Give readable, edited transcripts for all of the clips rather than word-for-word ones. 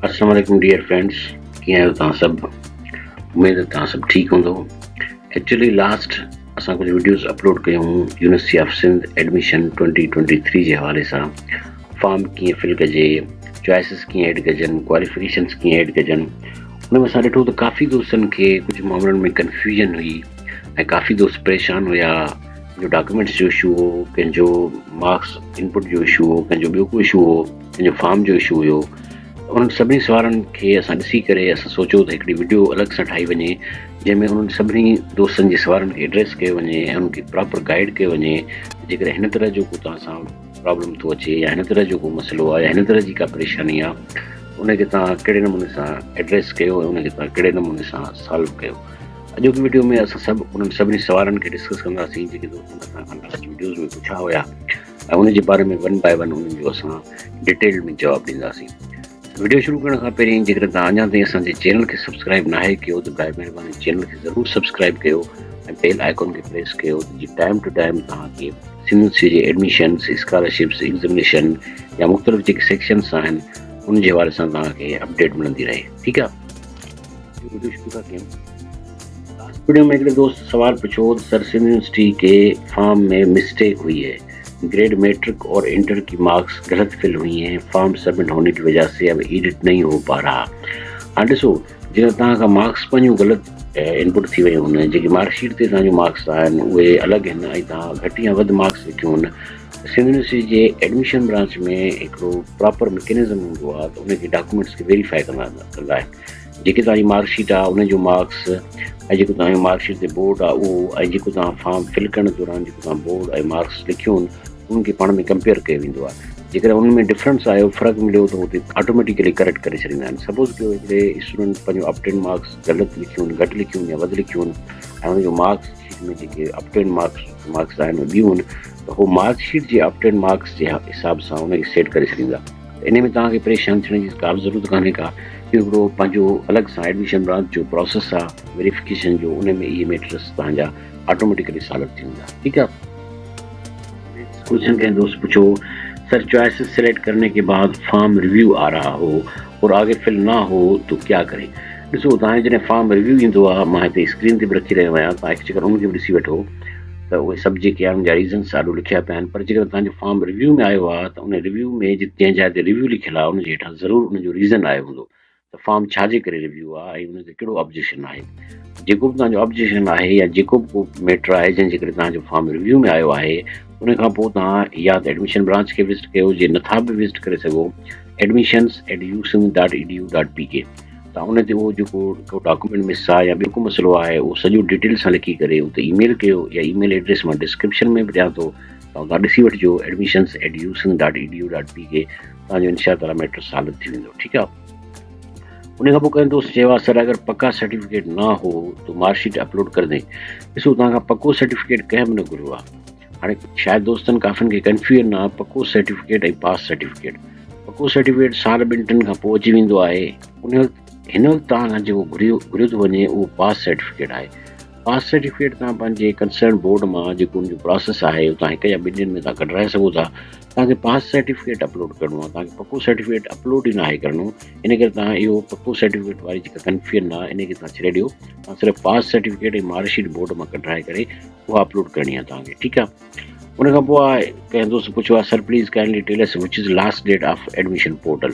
अस्सलाम वालेकुम dear friends, कीअं आहियो तव्हां सभु? उमेद है तव्हां सभु ठीकु हूंदो। एक्चुअली लास्ट असां कुझु वीडियोज़ अपलोड कयूं यूनिवर्सिटी ऑफ सिंध एडमिशन 2023 जे हवाले सां। फॉर्म कीअं फिल कजे, चॉइसिस कीअं ऐड कजनि, क्वालिफिकेशन्स कीअं ऐड कजनि। हुन में असां ॾिठो त काफ़ी दोस्तनि खे कुझु मामलनि में कन्फ्यूजन हुई ऐं काफ़ी दोस्त परेशान हुया। कंहिंजो डॉक्यूमेंट्स जो इशू हो, कंहिंजो मार्क्स इनपुट जो इशू हो, कंहिंजो ॿियो को इशू हो, कंहिंजो फॉर्म जो इशू हुयो। उन्हनि सभिनी सुवालनि खे असां ॾिसी करे असां सोचियो त हिकिड़ी वीडियो अलॻि सां ठाही वञे जंहिंमें उन्हनि सभिनी दोस्तनि जे सुवालनि खे एड्रेस कयो वञे ऐं उनखे प्रॉपर गाइड कयो वञे। जेकॾहिं हिन तरह जो को तव्हां सां प्रॉब्लम थो अचे या हिन तरह जो को मसइलो आहे या हिन तरह जी का परेशानी आहे, उनखे तव्हां कहिड़े नमूने सां एड्रेस कयो ऐं उनखे तव्हां कहिड़े नमूने सां सॉल्व कयो। अॼोकी वीडियो में असां सभु उन्हनि सभिनी सुवालनि खे डिस्कस कंदासीं जेके दोस्तनि असां लास्ट वीडियोज़ में पुछा हुया ऐं उनजे बारे में वन बाय वन उन्हनि जो असां डिटेल में जवाबु ॾींदासीं। वीडियो शुरू करण खां पहिरीं जेकर तव्हां अञा ताईं असांजे चैनल खे सब्सक्राइब न आहे कयो त ॿाहिरि महिरबानी चैनल खे ज़रूरु सब्सक्राइब कयो ऐं बेल आइकॉन खे प्रेस कयो त जीअं टाइम टू टाइम तव्हांखे सिंध यूनिवर्सिटी जे एडमिशन्स, स्कॉलरशिप्स, एग्ज़ामिनेशन या मुख़्तलिफ़ जेके सेक्शन्स आहिनि उन जे हवाले सां तव्हांखे अपडेट मिलंदी रहे। ठीकु आहे, वीडियो शुरू था कयूं। लास्ट वीडियो में हिकिड़े दोस्त सवाल पूछो त सर सिंध यूनिवर्सिटी के फॉर्म में मिस्टेक हुई है, ग्रेड मैट्रिक और इंटर की मार्क्स गलत फिल हुई हैं, फॉर्म सबमिट होने की वजह से अब एडिट नहीं हो पा रहा। हाँ ॾिसो, जेकर तव्हां खां मार्क्स पंहिंजूं ग़लति इनपुट थी वियूं आहिनि, जेकी मार्कशीट ते तव्हांजो मार्क्स आहिनि उहे अलॻि आहिनि ऐं तव्हां घटि या वधि मार्क्स लिखियूं आहिनि, सिंध यूनिवर्सिटी जे एडमिशन ब्रांच में हिकिड़ो प्रॉपर मैकेनिज़म हूंदो आहे त उनखे डॉक्यूमेंट्स खे वेरीफाई कंदा आहिनि। जेकी तव्हांजी मार्कशीट आहे उनजो मार्क्स ऐं जेको तव्हांजो मार्कशीट ते बोर्ड आहे उहो ऐं जेको तव्हां फॉर्म फिल करण दौरान जेको तव्हां बोर्ड ऐं मार्क्स लिखियूं आहिनि उनखे पाण में कंपेयर कयो वेंदो आहे। जेकर उन में डिफरेंस आयो, फ़र्क़ु मिलियो त हुते ऑटोमेटिकली करेक्ट करे छॾींदा आहिनि। सपोज़ कयो हिकिड़े स्टूडेंट पंहिंजो अपटेन मार्क्स ग़लति लिखियूं आहिनि, घटि लिखियूं आहिनि या वधि लिखियूं आहिनि ऐं हुनजो मार्क्स शीट में जेके अपटेन मार्क्स आहिनि ॿियूं आहिनि त उहो मार्कशीट जे अपटेन मार्क्स जे हिसाब सां उनखे सेट करे छॾींदा। त इन में तव्हांखे परेशान थियण जी का बि ज़रूरत कान्हे का। इहो हिकिड़ो पंहिंजो अलॻि सां एडमिशन ब्रांच जो प्रोसेस आहे वेरिफिकेशन जो, उन में इहे मैटर्स तव्हांजा ऑटोमेटिकली सॉल्व थी वेंदा। ठीकु आहे। क्वेश्चन के दोस्त पूछो, सर चॉइसेस सेलेक्ट करने के बाद फॉर्म रिव्यू आ रहा हो और आगे फिल ना हो तो क्या करें? ॾिसो, तव्हांजे जॾहिं फॉर्म रिव्यू ईंदो आहे, मां हिते स्क्रीन ते बि रखी रहियो आहियां, तव्हां हिकु चकर उनखे बि ॾिसी वठो त उहे सभु जेके आहिनि जा रीज़न्स ॾाढो लिखिया पिया आहिनि। पर जेकर तव्हांजो फॉर्म रिव्यू में आयो आहे त उन रिव्यू में जंहिं जाइ ते रिव्यू लिखियलु आहे उनजे हेठां ज़रूरु उनजो रीज़न आयो हूंदो त फॉर्म छाजे करे रिव्यू आहे ऐं उनते कहिड़ो ऑब्जेक्शन आहे। जेको बि तव्हांजो ऑब्जेक्शन आहे या जेको बि को मैटर आहे जंहिंजे करे तव्हांजो फॉर्म रिव्यू में आयो आहे, उन खां पोइ तव्हां या त एडमिशन ब्रांच खे विज़िट कयो, जे नथा बि विज़िट करे सघो admissions@usind.edu.pk तव्हां उन ते उहो जेको डॉक्यूमेंट मिस आहे या ॿियो को मसइलो आहे उहो सॼो डिटेल सां लिखी करे उते ईमेल कयो, या ईमेल एड्रेस मां डिस्क्रिप्शन में बि ॾियां थो, तव्हां ॾिसी वठिजो admissions@usind.edu.pk, तव्हांजो इनशा ताला मैटर सॉल्व थी वेंदो। ठीकु आहे। उन खां पोइ कंहिं दोस्त चयो आहे सर अगर पक्का सर्टिफिकेट ना हो तो मार्कशीट अपलोड कर दें। ॾिसो, तव्हां खां पको सर्टिफिकेट कंहिं बि न घुरियो आहे। हाणे शायदि दोस्तनि काफ़िनि खे कंफ्यूजन आहे पको सर्टिफिकेट ऐं पास सर्टिफिकेट। पको सर्टिफिकेट साल ॿिनि टिनि खां पोइ अची वेंदो आहे। उन वक़्तु हिन वक़्तु तव्हां खां जेको घुरियो थो वञे उहो पास सर्टिफिकेट आहे। पास सर्टिफिकेट तव्हां पंहिंजे कंसर्न बोर्ड मां जेको उनजो प्रोसेस आहे तव्हां हिकु या ॿिनि ॾींहंनि में तव्हां कढाए सघो था। तव्हांखे पास सर्टिफिकेट अपलोड करिणो आहे, तव्हांखे पको सर्टिफिकेट अपलोड ई न आहे करिणो। इन करे तव्हां इहो पको सर्टिफिकेट वारी जेका कंफ्यूजन आहे इनखे तव्हां छॾे ॾियो। तव्हां सिर्फ़ु पास सर्टिफिकेट ऐं मार्कशीट बोर्ड मां कढाए करे उहा अपलोड करणी आहे तव्हांखे। ठीकु आहे। उन खां पोइ आहे कंहिं दोस्त पुछियो आहे sir please kindly tell us which is last date of admission portal.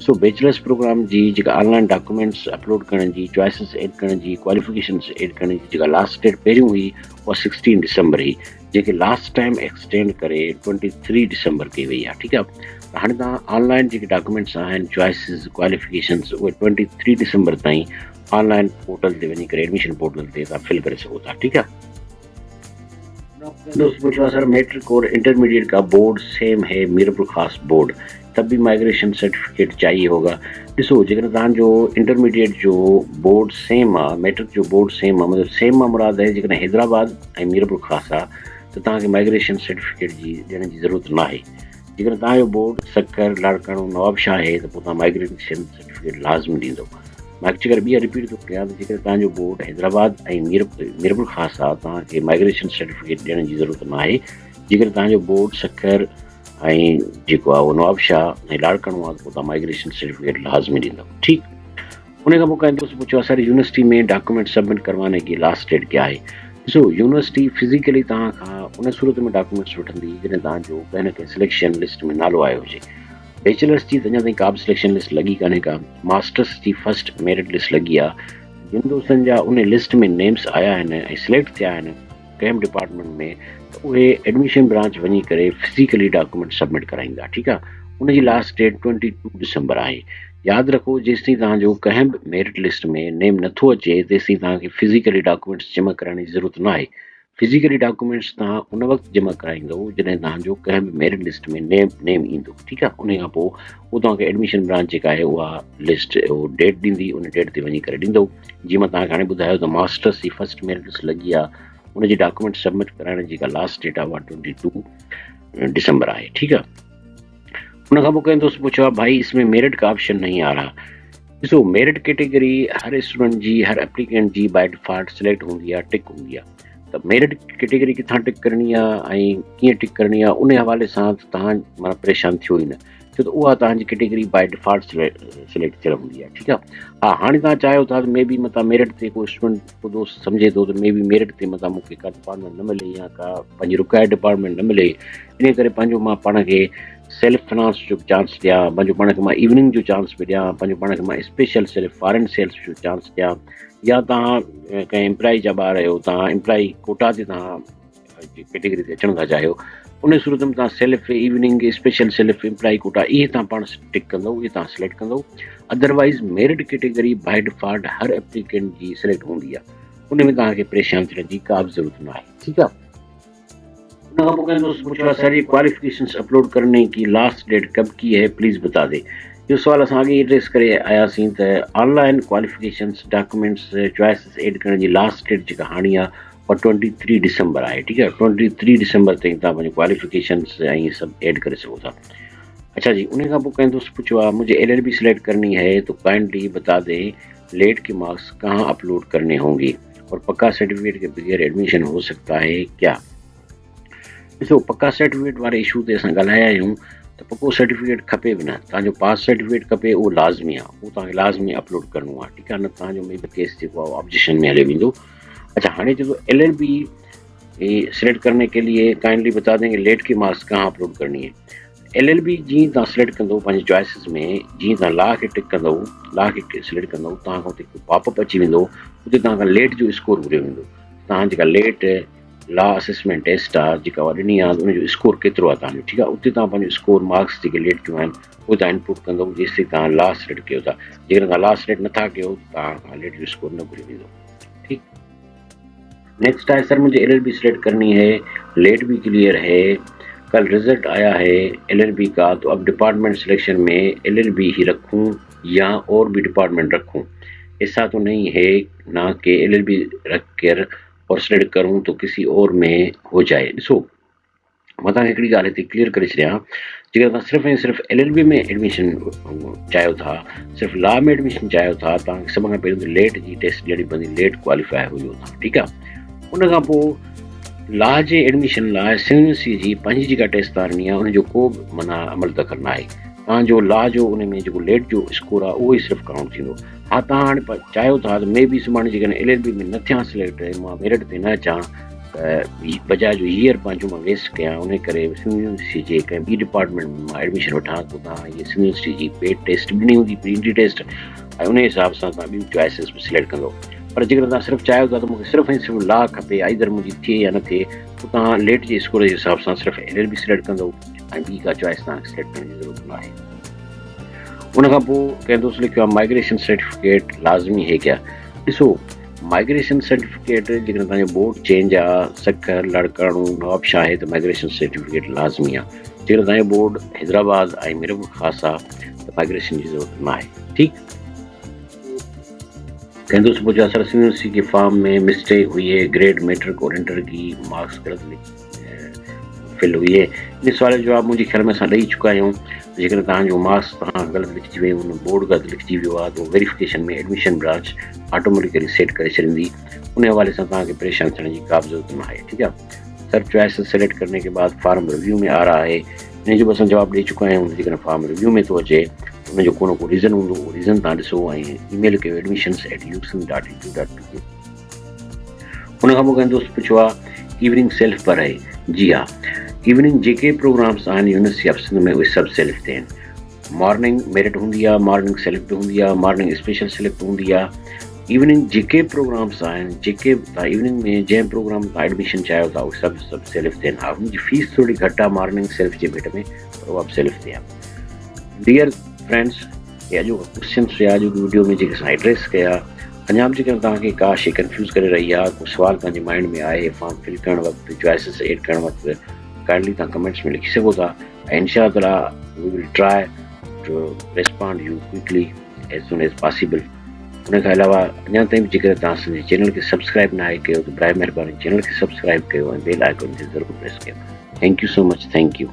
So bachelors program जी जेका ऑनलाइन डॉक्यूमेंट्स अपलोड करण जी, चॉइसिस ऐड करण जी, क्वालिफिकेशन्स ऐड करण जी जेका लास्ट डेट पहिरियों हुई उहा 16 दिसंबर हुई, जेके लास्ट टाइम एक्सटेंड करे 23 दिसंबर कई वई आहे। ठीकु आहे। त हाणे तव्हां ऑनलाइन जेके डॉक्यूमेंट्स आहिनि, चॉइसिस, क्वालिफिकेशन्स, उहे 23 दिसंबर ताईं ऑनलाइन पोर्टल ते वञी करे एडमिशन पोर्टल ते तव्हां फिल करे सघो था। ठीकु आहे। दोस्त पूछा सर मैट्रिक और इंटरमीडिएट का बोर्ड सेम है, मीरपुर खास बोर्ड, तब भी माइग्रेशन सर्टिफिकेट चाहिए होगा। ॾिसो, जेकर तव्हांजो इंटरमीडिएट जो बोर्ड सेम आहे, मैट्रिक जो बोर्ड सेम आहे, मतिलबु सेम आहे मुराद आहे जेकॾहिं हैदराबाद ऐं मीरपुर ख़ास आहे त तव्हांखे माइग्रेशन सर्टिफिकेट जी ॾियण जी ज़रूरत न आहे। जेकर तव्हांजो बोर्ड सक्कर, लाड़काणो, नवाबशाह आहे त पोइ तव्हां माइग्रेशन सर्टिफिकेट लाज़मी ॾींदो। मां हिकु चकर ॿी रिपीट थो कयां त जेकर तव्हांजो बोर्ड हैदराबाद ऐं मीरपुर ख़ास आहे तव्हांखे माइग्रेशन सर्टिफिकेट ॾियण जी ज़रूरत न आहे। जेकर तव्हांजो बोर्ड सक्कर, ऐं जेको आहे उहो नवाब शाह ऐं लाड़काणो आहे त तव्हां माइग्रेशन सर्टिफिकेट लाज़मी ॾींदव। ठीकु, उन खां पोइ कंहिं दोस्त पुछो असांजी यूनिवर्सिटी में डॉक्यूमेंट सबमिट करवाने की लास्ट डेट क्या आहे। ॾिसो, यूनिवर्सिटी फिज़िकली तव्हां खां उन सूरत में डॉक्यूमेंट्स वठंदी जॾहिं तव्हांजो कंहिं न कंहिं सिलेक्शन लिस्ट में नालो आयो हुजे। बैचलर्स जी त अञा ताईं का बि सिलेक्शन लिस्ट लॻी कान्हे का, मास्टर्स जी फर्स्ट मेरिट लिस्ट लॻी आहे। जिन दोस्तनि जा उन लिस्ट में नेम्स आया आहिनि ऐं सिलेक्ट थिया आहिनि कंहिं बि डिपार्टमेंट में, त उहे एडमिशन ब्रांच वञी करे फिज़िकली डॉक्यूमेंट सबमिट कराईंदा। ठीकु आहे, उनजी लास्ट डेट 22 डिसंबर आहे। यादि रखो, जेसिताईं तव्हांजो कंहिं बि मेरिट लिस्ट में नेम नथो अचे तेसिताईं तव्हांखे फिज़िकली डॉक्यूमेंट्स जमा कराइण जी ज़रूरत न आहे। फिज़िकली डॉक्यूमेंट्स तव्हां उन वक़्तु जमा कराईंदव जॾहिं तव्हांजो कंहिं बि मेरिट लिस्ट में नेम ईंदो। ठीकु आहे, उन खां पोइ उहो तव्हांखे एडमिशन ब्रांच जेका आहे उहा लिस्ट उहो डेट ॾींदी, उन डेट ते वञी करे ॾींदव। जीअं मां तव्हांखे हाणे ॿुधायो त मास्टर्स जी फर्स्ट मेरिट लिस्ट लॻी आहे, उनजी डॉक्यूमेंट सबमिट कराइण जी जेका लास्ट डेट आहे उहा 22 दिसंबर आहे। ठीकु आहे, उन खां पोइ कंहिं दोस्त पुछो आहे भाई इसमें मेरिट का ऑप्शन नहीं आ रहा। ॾिसो, मेरिट कैटेगरी हर स्टूडेंट जी, हर एप्लीकेंट जी बाय डिफॉल्ट सिलेक्ट हूंदी आहे, टिक हूंदी आहे। त मेरिट कैटेगरी किथां टिक करणी आहे ऐं कीअं टिक करणी आहे, उन हवाले सां तव्हां माना परेशान थियो ई न, छो त उहा तव्हांजी कैटेगरी बाय डिफॉल्ट सिलेक्ट थियल हूंदी आहे। ठीकु आहे, हा, हाणे तव्हां चाहियो था त मे बी मथां मेरिट ते को स्टूडेंट को दोस्त सम्झे थो त मे बी मेरिट ते मथां मूंखे का डिपार्टमेंट न मिले या का पंहिंजी रिक्वायर्ड डिपार्टमेंट न मिले, इन करे पंहिंजो मां पाण खे सेल्फ फाइनेंस जो चांस ॾियां, पंहिंजो पाण खे मां इवनिंग जो चांस बि ॾियां, पंहिंजो पाण खे मां स्पेशल सेल्फ फॉरेन सेल्स जो चांस ॾियां, या तव्हां कंहिं एम्प्लॉई जा ॿार आहियो, तव्हां एम्प्लॉई कोटा ते तव्हां कैटेगरी ते अचण था चाहियो, उन सूरत में तव्हां self evening special self employee quota इहे तव्हां पाण टिक कंदव, इहे तव्हां सिलेक्ट कंदव। Otherwise merit category by default हर एप्लीकेंट जी सिलेक्ट हूंदी आहे, उन में तव्हांखे परेशान थियण जी का बि ज़रूरत न आहे। ठीकु आहे, उन खां पोइ कंहिं दोस्त पुछो आहे सारी क्वालिफिकेशंस अपलोड करने की लास्ट डेट कब की है, प्लीज़ बता दे। इहो सुवाल असां अॻे एड्रेस करे आयासीं त online qualifications documents choices add करण जी लास्ट डेट जेका हाणे आहे उहा 23 दिसंबर आहे। ठीकु आहे, 23 दिसंबर ताईं तव्हां पंहिंजी क्वालिफिकेशंस ऐं सभु एड करे सघो था। अच्छा जी, उन खां पोइ कंहिं दोस्त पुछो आहे मुझे LLB सिलेक्ट करनी है तो काइंडली बता दें लेट के मार्क्स कहाँ अपलोड करने होंगे और पक्का सर्टिफिकेट के बगैर एडमिशन हो सकता है क्या। ॾिसो, पक्का सर्टिफिकेट वारे इशू ते असां ॻाल्हाया आहियूं त पको सर्टिफिकेट खपे बि न, तव्हांजो पास सर्टिफिकेट खपे, उहो लाज़मी आहे, उहो तव्हांखे लाज़मी अपलोड करिणो आहे। ठीकु आहे, न तव्हांजो मे बि केस जेको आहे ऑब्जेक्शन में हले वेंदो। अच्छा, हाणे जेको LLB सिलेक्ट करने के लिए काइंडली बता देंगे लेट की मार्क्स कहाँ अपलोड करनी है। LLB जीअं तव्हां सिलेक्ट कंदो पंहिंजे चॉइसिस में, जीअं तव्हां लॉ खे टिक कंदव, लॉ खे सिलेक्ट कंदव, तव्हां खां उते पॉपअप अची वेंदो, उते तव्हां खां लेट जो स्कोर घुरियो वेंदो। तव्हां जेका लेट लॉ असेसमेंट टेस्ट आहे जेका उहा ॾिनी आहे उनजो स्कोर केतिरो आहे तव्हांजो। ठीकु आहे, उते तव्हां पंहिंजो स्कोर मार्क्स जेके लेट जो आहिनि उहे तव्हां इनपुट कंदव जेसिताईं तव्हां लॉ सिलेक्ट कयो था। जेकर तव्हां लॉ सिलेक्ट नथा कयो तव्हां खां लेट जो स्कोर न घुरी वेंदो। ठीकु, नेक्स्ट है सर मुझे LLB सिलेक्ट करनी है, लेट भी क्लियर है, कल रिजल्ट आया है LLB का, तो अब डिपार्टमेंट सिलेक्शन में LLB ही रखूं या और भी डिपार्टमेंट रखूं। ऐसा तो नहीं है ना कि LLB रख कर और सिलेक्ट करूं तो किसी और में हो जाए। ॾिसो, मां तव्हांखे हिकिड़ी ॻाल्हि हिते क्लियर करे छॾियां, जेकर तव्हां सिर्फ़ु ऐं सिर्फ़ु LLB में एडमिशन चाहियो था, सिर्फ़ु लॉ में एडमिशन चाहियो था, तव्हांखे सभ खां पहिरियों त लेट जी टेस्ट ॾियणी पवंदी, लेट क्वालिफाई हुजो तव्हां। ठीकु आहे, उन खां पोइ लॉ जे एडमिशन लाइ सिंध यूनिवर्सिटी जी पंहिंजी जेका टेस्ट तारणी आहे उनजो को बि माना अमल दख़ल न आहे। तव्हांजो लॉ जो उन में जेको लेट जो स्कोर आहे उहो ई सिर्फ़ु काउंट थींदो। हा, तव्हां हाणे चाहियो था त मे बी सुभाणे जेकॾहिं LLB में न थियां सिलेक्ट, मां मेरिट ते न अचां त बजाए जो हींअर पंहिंजो मां वेस्ट कयां, उन करे सिंध यूनिवर्सिटी जे कंहिं ॿी डिपार्टमेंट में मां एडमिशन वठां, त तव्हां इहे सिंध यूनिवर्सिटी जी पेड टेस्ट ॾिनी हूंदी, प्री एंट्री टेस्ट, ऐं उन हिसाब सां तव्हां ॿियूं चॉइसिस बि सिलेक्ट कंदो। पर जेकर तव्हां सिर्फ़ु चाहियो था त मूंखे सिर्फ़ु ऐं सिर्फ़ु लॉ खपे, आइदर मुंहिंजी थिए या न थिए, त तव्हां लेट जे स्कोर जे हिसाब सां सिर्फ़ु LLB सिलेक्ट कंदो ऐं ॿी का चॉइस तव्हांखे सिलेक्ट करण जी ज़रूरत न आहे। उन खां पोइ कंहिं दोस्त लिखियो आहे माइग्रेशन सर्टिफिकेट लाज़मी है क्या। ॾिसो, माइग्रेशन सर्टिफिकेट जेकर तव्हांजो बोर्ड चेंज आहे, सक्कर, लाड़काणो, नवाबशाह आहे त माइग्रेशन सर्टिफिकेट लाज़मी आहे। जेकर तव्हांजो बोर्ड हैदराबाद ऐं मीरपुर ख़ासि आहे त माइग्रेशन जी ज़रूरत न आहे। ठीकु, कंहिं दोस्त पूछा सर सिंध यूनिवर्सिटी के फॉर्म में मिस्टेक हुई है, ग्रेड मैट्रिक और इंटर की मार्क्स गलत फिल हुई है। इन सवाल जो जवाब मुंहिंजे ख्याल में असां ॾेई चुका आहियूं। जेकर तव्हांजो मार्क्स तव्हां ग़लति लिखिजी वियो, हुन बोर्ड ग़लति लिखिजी वियो आहे, त वेरिफिकेशन में एडमिशन ब्रांच ऑटोमेटिकली सेट करे छॾींदी। उन हवाले सां तव्हांखे परेशान थियण जी का बि ज़रूरत न आहे। ठीकु आहे, सर्च चॉइसेस सेलेक्ट करने के बाद फॉर्म रिव्यू में आ रहा है, इन जो असां जवाबु ॾेई चुका आहियूं, जेकॾहिं फॉर्म रिव्यू में थो अचे उनजो को न को रीज़न हूंदो, उहो रीज़न तव्हां ॾिसो ऐं ईमेल कयो admissions@usin.edu.pk। उन खां पोइ कंहिं दोस्त पुछियो आहे इवनिंग सेल्फ पर आहे। जी हा, इवनिंग जेके प्रोग्राम्स आहिनि यूनिवर्सिटी ऑफ सिंध में उहे सभु सेल्फ ते आहिनि। मॉर्निंग मेरिट हूंदी आहे, मॉर्निंग सेलेक्ट हूंदी आहे, मॉर्निंग स्पेशल सेलेक्ट हूंदी आहे। इवनिंग जेके प्रोग्राम्स आहिनि, जेके तव्हां इवनिंग में जंहिं प्रोग्राम तव्हां एडमिशन चाहियो था उहे सभु सेल्फ ते आहिनि। हा, हुनजी फीस थोरी घटि आहे मॉर्निंग सेल्फ जे भेट में, पर उहा बि सेल्फ ते आहे। डियर फ्रेंड्स, हे अॼु क्वेश्चन्स हुया अॼु वीडियो में जेके असां एड्रेस कया। अञा बि जेकॾहिं तव्हांखे का शइ कंफ्यूज़ करे रही आहे, को सुवाल तव्हांजे माइंड में आहे फॉर्म फिल करण वक़्तु, चॉइसिस एड करण वक़्तु, काइंडली तव्हां कमेंट्स में लिखी सघो था ऐं इंशा अल्लाह we will try to respond you quickly as soon as possible. उन खां अलावा अञा ताईं बि जेकर तव्हां असांजे चैनल खे सब्सक्राइब न आहे कयो त बराए महिरबानी चैनल खे सब्सक्राइब कयो ऐं बेल आइकन ते ज़रूरु प्रेस कयो। Thank you so much. Thank U.